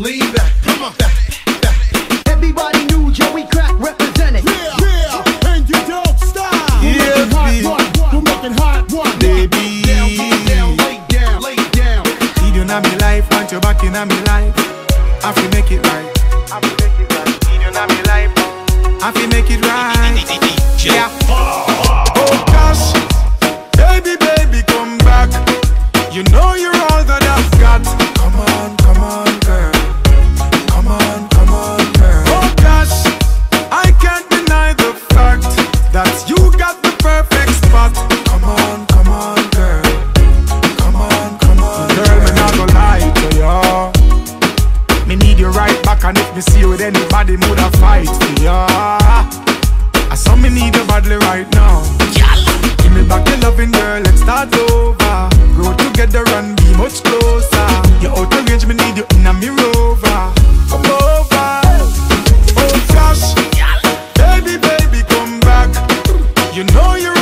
lean back, come on, back. Everybody knew Joey Crack represented. Yeah, and you don't stop. Yeah, We're making hot one, baby. Down, lay down, lay down. You don't have me life, want your back in my life. I feel make it right. I feel make it right. You don't have me life. I feel make it right. Yeah. Oh gosh, baby, baby, come back. You know you're all that I've got. Come on, girl. Come on, girl. Oh gosh, I can't deny the fact that you got the perfect spot. Come on, girl. Come on, girl. Me not gonna lie to you. Me need you right back, and if me see you with anybody, woulda fight for ya. I saw me need you badly right now. Give me back the loving, girl, let's start over. Grow together and be much closer. You're out of range, me need you in a me rover. Come over. Oh gosh, baby, baby, come back. You know you're